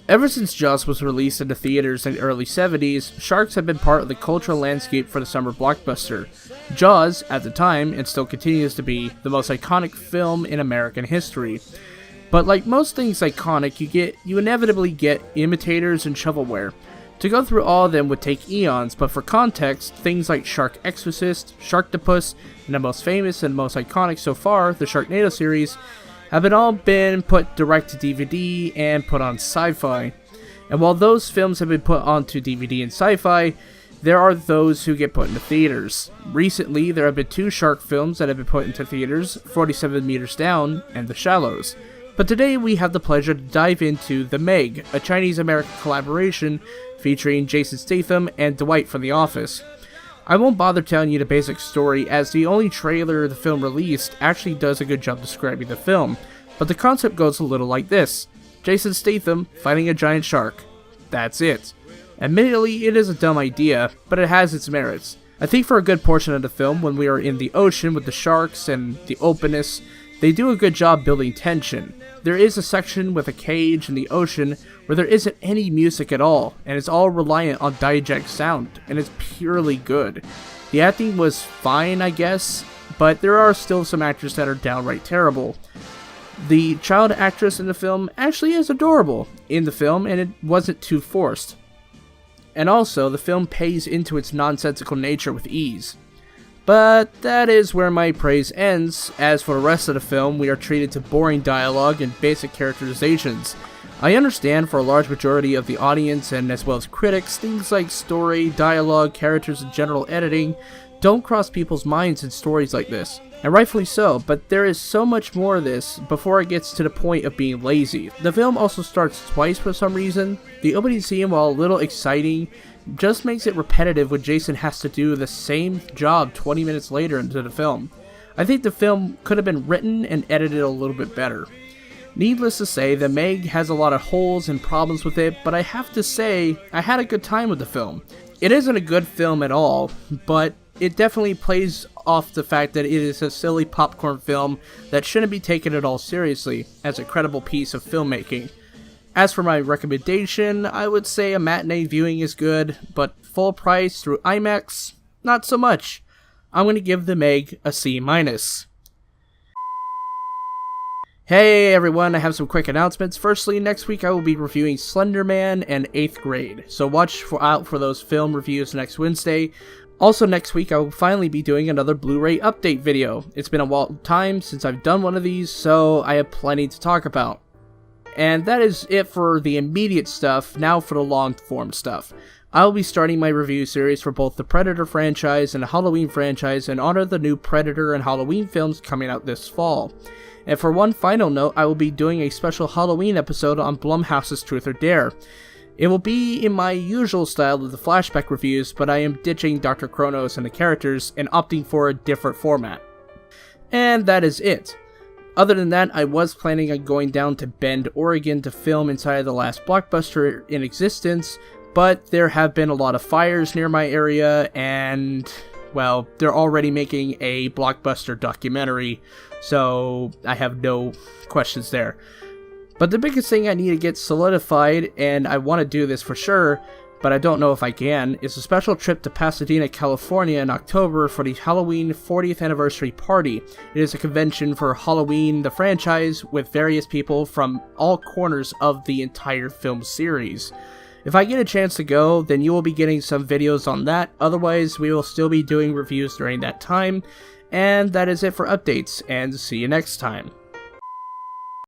Ever since Jaws was released into theaters in the early 70s, sharks have been part of the cultural landscape for the summer blockbuster. Jaws, at the time, and still continues to be, the most iconic film in American history. But like most things iconic, you inevitably get imitators and shovelware. To go through all of them would take eons, but for context, things like Shark Exorcist, Sharktopus, and the most famous and most iconic so far, the Sharknado series, have all been put direct to DVD and put on Sci-Fi. And while those films have been put onto DVD and Sci-Fi, there are those who get put into theaters. Recently, there have been 2 shark films that have been put into theaters, 47 Meters Down and The Shallows. But today we have the pleasure to dive into The Meg, a Chinese-American collaboration featuring Jason Statham and Dwight from The Office. I won't bother telling you the basic story, as the only trailer the film released actually does a good job describing the film, but the concept goes a little like this: Jason Statham fighting a giant shark. That's it. Admittedly, it is a dumb idea, but it has its merits. I think for a good portion of the film, when we are in the ocean with the sharks and the openness, they do a good job building tension. There is a section with a cage in the ocean where there isn't any music at all, and it's all reliant on diegetic sound, and it's purely good. The acting was fine, I guess, but there are still some actors that are downright terrible. The child actress in the film actually is adorable in the film, and it wasn't too forced. And also, the film pays into its nonsensical nature with ease. But that is where my praise ends. As for the rest of the film, we are treated to boring dialogue and basic characterizations. I understand for a large majority of the audience and as well as critics, things like story, dialogue, characters, and general editing don't cross people's minds in stories like this. And rightfully so, but there is so much more of this before it gets to the point of being lazy. The film also starts twice for some reason. The opening scene, while a little exciting, just makes it repetitive when Jason has to do the same job 20 minutes later into the film. I think the film could have been written and edited a little bit better. Needless to say, The Meg has a lot of holes and problems with it, but I have to say, I had a good time with the film. It isn't a good film at all, but it definitely plays off the fact that it is a silly popcorn film that shouldn't be taken at all seriously as a credible piece of filmmaking. As for my recommendation, I would say a matinee viewing is good, but full price through IMAX, not so much. I'm going to give The Meg a C-. Hey everyone, I have some quick announcements. Firstly, next week I will be reviewing Slender Man and 8th Grade, so watch out for those film reviews next Wednesday. Also next week I will finally be doing another Blu-ray update video. It's been a long time since I've done one of these, so I have plenty to talk about. And that is it for the immediate stuff. Now for the long-form stuff. I will be starting my review series for both the Predator franchise and the Halloween franchise in honor of the new Predator and Halloween films coming out this fall. And for one final note, I will be doing a special Halloween episode on Blumhouse's Truth or Dare. It will be in my usual style of the flashback reviews, but I am ditching Dr. Kronos and the characters and opting for a different format. And that is it. Other than that, I was planning on going down to Bend, Oregon to film inside of the last blockbuster in existence, but there have been a lot of fires near my area, and, well, they're already making a blockbuster documentary, so I have no questions there. But the biggest thing I need to get solidified, and I want to do this for sure, but I don't know if I can, is a special trip to Pasadena, California in October for the Halloween 40th anniversary party. It is a convention for Halloween, the franchise, with various people from all corners of the entire film series. If I get a chance to go, then you will be getting some videos on that. Otherwise, we will still be doing reviews during that time. And that is it for updates, and see you next time.